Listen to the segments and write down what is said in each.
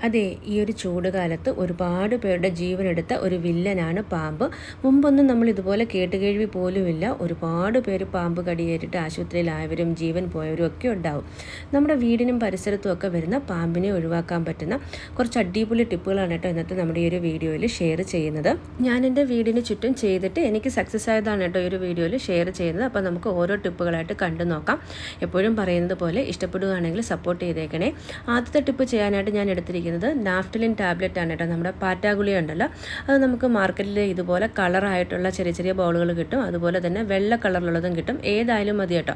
അതെ, ഈ ഒരു ചൂടുകാലത്ത് ഒരുപാട് പേരുടെ ജീവനെടുത്ത ഒരു വില്ലനാണ് പാമ്പ്. മുമ്പൊന്നും നമ്മൾ ഇതുപോലെ കേട്ടുകേഴ്വി പോലുമില്ല. ഒരുപാട് പേര് പാമ്പ് കടിയേറ്റിട്ട് ആശുപത്രിയിലായവരും ജീവൻ പോയവരും ഒക്കെ ഉണ്ടാവും. നമ്മുടെ വീടിനും പരിസരത്തും ഒക്കെ വരുന്ന പാമ്പിനെ ഒഴിവാക്കാൻ പറ്റുന്ന കുറച്ച് അടിപൊളി ടിപ്പുകളാണ് കേട്ടോ ഇന്നത്തെ നമ്മുടെ ഈ ഒരു വീഡിയോയിൽ ഷെയർ ചെയ്യുന്നത്. ഞാൻ എൻ്റെ വീടിന് ചുറ്റും ചെയ്തിട്ട് എനിക്ക് സക്സസ് ആയതാണ് കേട്ടോ ഈ ഒരു വീഡിയോയിൽ ഷെയർ ചെയ്യുന്നത്. അപ്പോൾ നമുക്ക് ഓരോ ടിപ്പുകളായിട്ട് കണ്ടു നോക്കാം. എപ്പോഴും പറയുന്നത് പോലെ ഇഷ്ടപ്പെടുകയാണെങ്കിൽ സപ്പോർട്ട് ചെയ്തേക്കണേ. ആദ്യത്തെ ടിപ്പ് ചെയ്യാനായിട്ട് ഞാൻ എടുത്തിരിക്കുന്നത് നാഫ്തലിൻ ടാബ്ലറ്റ് ആണ് കേട്ടോ. നമ്മുടെ പാറ്റാഗുളിക ഉണ്ടല്ലോ, അത് നമുക്ക് മാർക്കറ്റിൽ ഇതുപോലെ കളറായിട്ടുള്ള ചെറിയ ചെറിയ ബോളുകൾ കിട്ടും. അതുപോലെ തന്നെ വെള്ള കളറിലുള്ളതും കിട്ടും. ഏതായാലും മതി കേട്ടോ.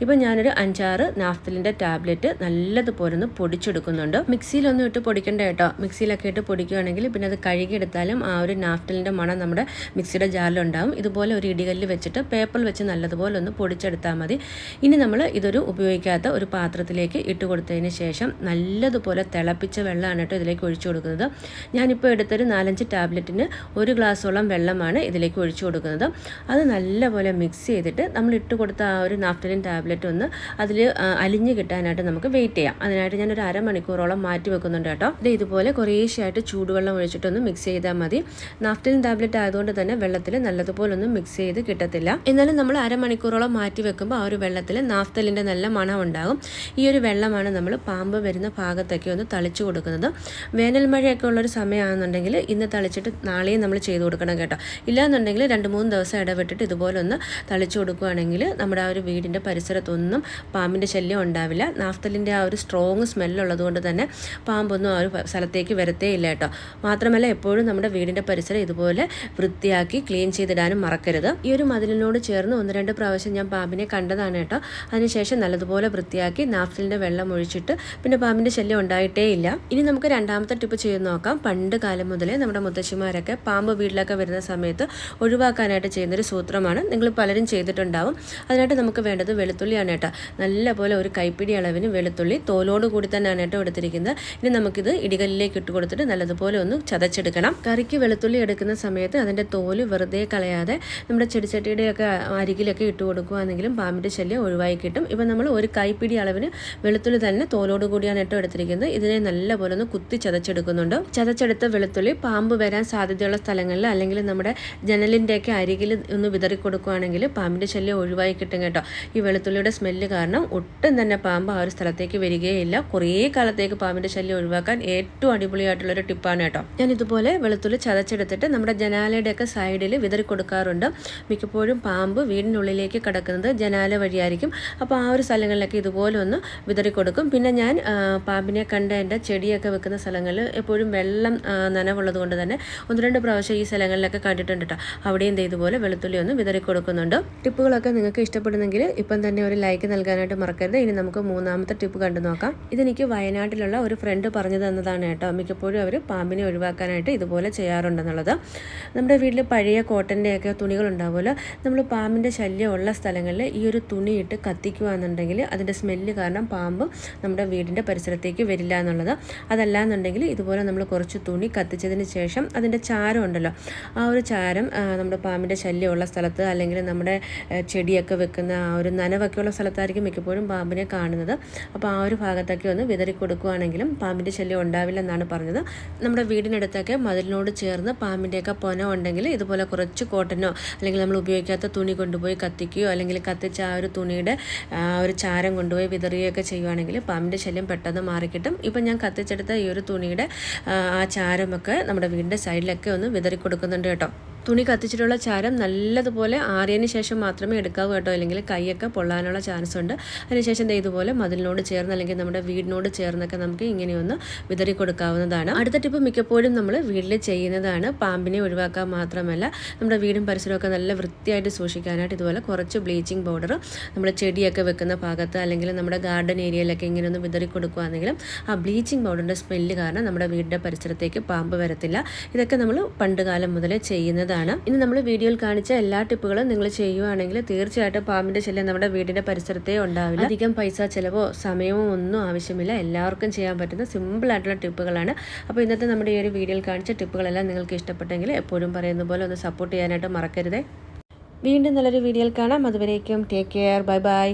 ഇപ്പം ഞാനൊരു 5-6 നാഫ്തലിൻ്റെ ടാബ്ലറ്റ് നല്ലതുപോലെ ഒന്ന് പൊടിച്ചെടുക്കുന്നുണ്ട്. മിക്സിയിലൊന്നും ഇട്ട് പൊടിക്കണ്ട കേട്ടോ. മിക്സിയിലൊക്കെ ഇട്ട് പൊടിക്കുകയാണെങ്കിൽ പിന്നെ അത് കഴുകിയെടുത്താലും ആ ഒരു നാഫ്തലിൻ്റെ മണം നമ്മുടെ മിക്സിയുടെ ജാറിലുണ്ടാകും. ഇതുപോലെ ഒരു ഇടികല്ലിൽ വെച്ചിട്ട് പേപ്പറിൽ വെച്ച് നല്ലതുപോലെ ഒന്ന് പൊടിച്ചെടുത്താൽ മതി. ഇനി നമ്മൾ ഇതൊരു ഉപയോഗിക്കാത്ത ഒരു പാത്രത്തിലേക്ക് ഇട്ട് കൊടുത്തതിന് ശേഷം നല്ലതുപോലെ തിളപ്പിച്ച വെള്ളമാണ് കേട്ടോ ഇതിലേക്ക് ഒഴിച്ചു കൊടുക്കുന്നത്. ഞാനിപ്പോൾ എടുത്തൊരു 4-5 ടാബ്ലറ്റിന് 1 ഗ്ലാസോളം വെള്ളമാണ് ഇതിലേക്ക് ഒഴിച്ചു കൊടുക്കുന്നത്. അത് നല്ലപോലെ മിക്സ് ചെയ്തിട്ട് നമ്മൾ ഇട്ട് കൊടുത്ത ആ ഒരു നാഫ്തലിൻ ടാബ്ലറ്റ് ഒന്ന് അതിൽ അലിഞ്ഞ് കിട്ടാനായിട്ട് നമുക്ക് വെയിറ്റ് ചെയ്യാം. അതിനായിട്ട് ഞാനൊരു അരമണിക്കൂറോളം മാറ്റി വെക്കുന്നുണ്ട് കേട്ടോ. ഇത് ഇതുപോലെ കുറേശ്ശായിട്ട് ചൂടുവെള്ളം ഒഴിച്ചിട്ടൊന്ന് മിക്സ് ചെയ്താൽ മതി. നാഫ്തലിൻ ടാബ്ലറ്റ് ആയതുകൊണ്ട് തന്നെ വെള്ളത്തിൽ നല്ലതുപോലെ ഒന്നും മിക്സ് ചെയ്ത് കിട്ടത്തില്ല. എന്നാലും നമ്മൾ അരമണിക്കൂറോളം മാറ്റി വെക്കുമ്പോൾ ആ ഒരു വെള്ളത്തിൽ നാഫ്തലിൻ്റെ നല്ല മണം ഉണ്ടാകും. ഈ ഒരു വെള്ളമാണ് നമ്മൾ പാമ്പ് വരുന്ന ഭാഗത്തൊക്കെ ഒന്ന് തളിച്ചു കൊടുക്കുന്നത്. വേനൽ മഴയൊക്കെ ഉള്ളൊരു സമയമാണെന്നുണ്ടെങ്കിൽ ഇന്ന് തളിച്ചിട്ട് നാളെയും നമ്മൾ ചെയ്ത് കൊടുക്കണം കേട്ടോ. ഇല്ലാന്നുണ്ടെങ്കിൽ 2-3 ദിവസം ഇടവിട്ടിട്ട് ഇതുപോലെ ഒന്ന് തളിച്ചു കൊടുക്കുകയാണെങ്കിൽ നമ്മുടെ ആ ഒരു വീടിൻ്റെ പരിസരത്തൊന്നും പാമ്പിൻ്റെ ശല്യം ഉണ്ടാവില്ല. നാഫ്തലിൻ്റെ ആ ഒരു സ്ട്രോങ് സ്മെല്ലുള്ളത് കൊണ്ട് തന്നെ പാമ്പൊന്നും ആ ഒരു സ്ഥലത്തേക്ക് വരത്തേ ഇല്ല കേട്ടോ. മാത്രമല്ല എപ്പോഴും നമ്മുടെ വീടിൻ്റെ പരിസരം ഇതുപോലെ വൃത്തിയാക്കി ക്ലീൻ ചെയ്തിടാനും മറക്കരുത്. ഈ ഒരു മതിലിനോട് ചേർന്ന് 1-2 പ്രാവശ്യം ഞാൻ പാമ്പിനെ കണ്ടതാണ് കേട്ടോ. അതിനുശേഷം നല്ലതുപോലെ വൃത്തിയാക്കി നാഫ്തലിൻ്റെ വെള്ളം ഒഴിച്ചിട്ട് പിന്നെ പാമ്പിൻ്റെ ശല്യം ഉണ്ടായിട്ടേ ഇല്ല. ഇനി നമുക്ക് രണ്ടാമത്തെ ടിപ്പ് ചെയ്ത് നോക്കാം. പണ്ട് കാലം മുതലേ നമ്മുടെ മുത്തശ്ശിമാരൊക്കെ പാമ്പ് വീട്ടിലൊക്കെ വരുന്ന സമയത്ത് ഒഴിവാക്കാനായിട്ട് ചെയ്യുന്നൊരു സൂത്രമാണ്. നിങ്ങൾ പലരും ചെയ്തിട്ടുണ്ടാവും. അതിനായിട്ട് നമുക്ക് വേണ്ടത് വെളുത്തുള്ളിയാണ് കേട്ടോ. നല്ലപോലെ ഒരു കൈപ്പിടി അളവിന് വെളുത്തുള്ളി തോലോട് കൂടി തന്നെയാണ് കേട്ടോ എടുത്തിരിക്കുന്നത്. ഇനി നമുക്കിത് ഇടികല്ലിലേക്ക് ഇട്ട് കൊടുത്തിട്ട് നല്ലതുപോലെ ഒന്ന് ചതച്ചെടുക്കണം. കറിക്ക് വെളുത്തുള്ളി എടുക്കുന്ന സമയത്ത് അതിൻ്റെ തോല് വെറുതെ കളയാതെ നമ്മുടെ ചെടിച്ചട്ടിയുടെയൊക്കെ അരികിലൊക്കെ ഇട്ട് കൊടുക്കുകയാണെങ്കിലും പാമ്പിൻ്റെ ശല്യം ഒഴിവായി കിട്ടും. ഇപ്പം നമ്മൾ ഒരു കൈപ്പിടി അളവിന് വെളുത്തുള്ളി തന്നെ തോലോട് കൂടിയാണ് കേട്ടോ എടുത്തിരിക്കുന്നത്. ഇതിനെ നല്ലപോലെ ഒന്ന് കുത്തി ചതച്ചെടുക്കുന്നുണ്ട്. ചതച്ചെടുത്ത വെളുത്തുള്ളി പാമ്പ് വരാൻ സാധ്യതയുള്ള സ്ഥലങ്ങളിൽ അല്ലെങ്കിൽ നമ്മുടെ ജനലിൻ്റെയൊക്കെ അരികിൽ ഒന്ന് വിതറി കൊടുക്കുകയാണെങ്കിൽ പാമ്പിൻ്റെ ശല്യം ഒഴിവായി കിട്ടും കേട്ടോ. ഈ വെളുത്തുള്ളിയുടെ സ്മെല്ല് കാരണം ഒട്ടും തന്നെ പാമ്പ് ആ ഒരു സ്ഥലത്തേക്ക് വരികയില്ല. കുറേ കാലത്തേക്ക് പാമ്പിൻ്റെ ശല്യം ഒഴിവാക്കാൻ ഏറ്റവും അടിപൊളിയായിട്ടുള്ളൊരു ടിപ്പാണ് കേട്ടോ. ഞാൻ ഇതുപോലെ വെളുത്തുള്ളി ചതച്ചെടുത്തിട്ട് നമ്മുടെ ജനാലയുടെയൊക്കെ സൈഡിൽ വിതറി കൊടുക്കാറുണ്ട്. മിക്കപ്പോഴും പാമ്പ് വീടിനുള്ളിലേക്ക് കിടക്കുന്നത് ജനാല വഴിയായിരിക്കും. അപ്പോൾ ആ ഒരു സ്ഥലങ്ങളിലൊക്കെ ഇതുപോലെ ഒന്ന് വിതറി കൊടുക്കും. പിന്നെ ഞാൻ പാമ്പിനെ കണ്ട എൻ്റെ ചെടിയൊക്കെ വെക്കുന്ന സ്ഥലങ്ങളിൽ എപ്പോഴും വെള്ളം നനവുള്ളത് കൊണ്ട് തന്നെ 1-2 പ്രാവശ്യം ഈ സ്ഥലങ്ങളിലൊക്കെ കണ്ടിട്ടുണ്ട് കേട്ടോ. അവിടെയും ഇതുപോലെ വെളുത്തുള്ളി ഒന്ന് വിതറി കൊടുക്കുന്നുണ്ട്. ടിപ്പുകളൊക്കെ നിങ്ങൾക്ക് ഇഷ്ടപ്പെടുന്നെങ്കിൽ ഇപ്പം തന്നെ ഒരു ലൈക്ക് നൽകാനായിട്ട് മറക്കരുത്. ഇനി നമുക്ക് മൂന്നാമത്തെ ടിപ്പ് കണ്ടു നോക്കാം. ഇതെനിക്ക് വയനാട്ടിലുള്ള ഒരു ഫ്രണ്ട് പറഞ്ഞു തന്നതാണ് കേട്ടോ. മിക്കപ്പോഴും അവർ പാമ്പിനെ ഒഴിവാക്കാനായിട്ട് ഇതുപോലെ ചെയ്യാറുണ്ടെന്നുള്ളത്. നമ്മുടെ വീട്ടിൽ പഴയ കോട്ടൻ്റെയൊക്കെ തുണികളുണ്ടാവുമല്ലോ. നമ്മൾ പാമ്പിൻ്റെ ശല്യം ഉള്ള സ്ഥലങ്ങളിൽ ഈ ഒരു തുണിയിട്ട് കത്തിക്കുകയാണെന്നുണ്ടെങ്കിൽ അതിൻ്റെ സ്മെല്ല് കാരണം പാമ്പ് നമ്മുടെ വീടിൻ്റെ പരിസരത്തേക്ക് വരില്ല എന്നുള്ളത്. അതല്ലാന്നുണ്ടെങ്കിൽ ഇതുപോലെ നമ്മൾ കുറച്ച് തുണി കത്തിച്ചതിന് ശേഷം അതിൻ്റെ ചാരം ഉണ്ടല്ലോ, ആ ഒരു ചാരം നമ്മുടെ പാമ്പിൻ്റെ ശല്യമുള്ള സ്ഥലത്ത് അല്ലെങ്കിൽ നമ്മുടെ ചെടിയൊക്കെ വെക്കുന്ന ആ ഒരു നനവൊക്കെയുള്ള സ്ഥലത്തായിരിക്കും മിക്കപ്പോഴും പാമ്പിനെ കാണുന്നത്. അപ്പോൾ ആ ഒരു ഭാഗത്തൊക്കെ ഒന്ന് വിതറി കൊടുക്കുകയാണെങ്കിലും പാമ്പിൻ്റെ ശല്യം ഉണ്ടാവില്ല എന്നാണ് പറഞ്ഞത്. നമ്മുടെ വീടിനടുത്തൊക്കെ മതിലിനോട് ചേർന്ന് പാമ്പിൻ്റെയൊക്കെ പൊന ഉണ്ടെങ്കിൽ ഇതുപോലെ കുറച്ച് കോട്ടനോ അല്ലെങ്കിൽ നമ്മൾ ഉപയോഗിക്കാത്ത തുണി കൊണ്ടുപോയി കത്തിക്കുകയോ അല്ലെങ്കിൽ കത്തിച്ച ആ ഒരു തുണിയുടെ ഒരു ചാരം കൊണ്ടുപോയി വിതറുകയൊക്കെ ചെയ്യുവാണെങ്കിൽ പാമ്പിൻ്റെ ശല്യം പെട്ടെന്ന് മാറിക്കിട്ടും. ഇപ്പം ഞാൻ കത്തിച്ചെടുത്ത ഈ ഒരു തുണിയുടെ ആ ചാരമൊക്കെ നമ്മുടെ വീടിൻ്റെ സൈഡിലൊക്കെ ഒന്ന് വിതറി കൊടുക്കുന്നുണ്ട് കേട്ടോ. തുണി കത്തിച്ചിട്ടുള്ള ചാരം നല്ലതുപോലെ ആറിയതിന് ശേഷം മാത്രമേ എടുക്കാവൂ കേട്ടോ. അല്ലെങ്കിൽ കൈയൊക്കെ പൊള്ളാനുള്ള ചാൻസ് ഉണ്ട്. അതിനുശേഷം ഇതുപോലെ മതിലിനോട് ചേർന്ന് അല്ലെങ്കിൽ നമ്മുടെ വീടിനോട് ചേർന്നൊക്കെ നമുക്ക് ഇങ്ങനെയൊന്ന് വിതറി കൊടുക്കാവുന്നതാണ്. അടുത്ത ടിപ്പ് മിക്കപ്പോഴും നമ്മൾ വീട്ടിൽ ചെയ്യുന്നതാണ്. പാമ്പിനെ ഒഴിവാക്കാൻ മാത്രമല്ല നമ്മുടെ വീടും പരിസരമൊക്കെ നല്ല വൃത്തിയായിട്ട് സൂക്ഷിക്കാനായിട്ട് ഇതുപോലെ കുറച്ച് ബ്ലീച്ചിങ് പൗഡർ നമ്മൾ ചെടിയൊക്കെ വെക്കുന്ന ഭാഗത്ത് അല്ലെങ്കിൽ നമ്മുടെ ഗാർഡൻ ഏരിയയിലൊക്കെ ഇങ്ങനെ ഒന്ന് വിതറി കൊടുക്കുകയാണെങ്കിലും ആ ബ്ലീച്ചിങ് പൗഡറിൻ്റെ സ്മെല്ല് കാരണം നമ്മുടെ വീടിൻ്റെ പരിസരത്തേക്ക് പാമ്പ് വരത്തില്ല. ഇതൊക്കെ നമ്മൾ പണ്ട് കാലം മുതലേ ചെയ്യുന്നതാണ്. ഇനി നമ്മൾ വീഡിയോയിൽ കാണിച്ച എല്ലാ ടിപ്പുകളും നിങ്ങൾ ചെയ്യുവാണെങ്കിൽ തീർച്ചയായിട്ടും പാമ്പിൻ്റെ ശല്യം നമ്മുടെ വീടിൻ്റെ പരിസരത്തേ ഉണ്ടാവില്ല. അധികം പൈസ ചിലവോ സമയമോ ഒന്നും ആവശ്യമില്ല. എല്ലാവർക്കും ചെയ്യാൻ പറ്റുന്ന സിമ്പിൾ ആയിട്ടുള്ള ടിപ്പുകളാണ്. അപ്പോൾ ഇന്നത്തെ നമ്മുടെ ഈ ഒരു വീഡിയോയിൽ കാണിച്ച ടിപ്പുകളെല്ലാം നിങ്ങൾക്ക് ഇഷ്ടപ്പെട്ടെങ്കിൽ എപ്പോഴും പറയുന്ന പോലെ ഒന്ന് സപ്പോർട്ട് ചെയ്യാനായിട്ട് മറക്കരുതേ. വീണ്ടും നല്ലൊരു വീഡിയോയിൽ കാണാം. അതുവരേക്കും ടേക്ക് കെയർ. Bye bye.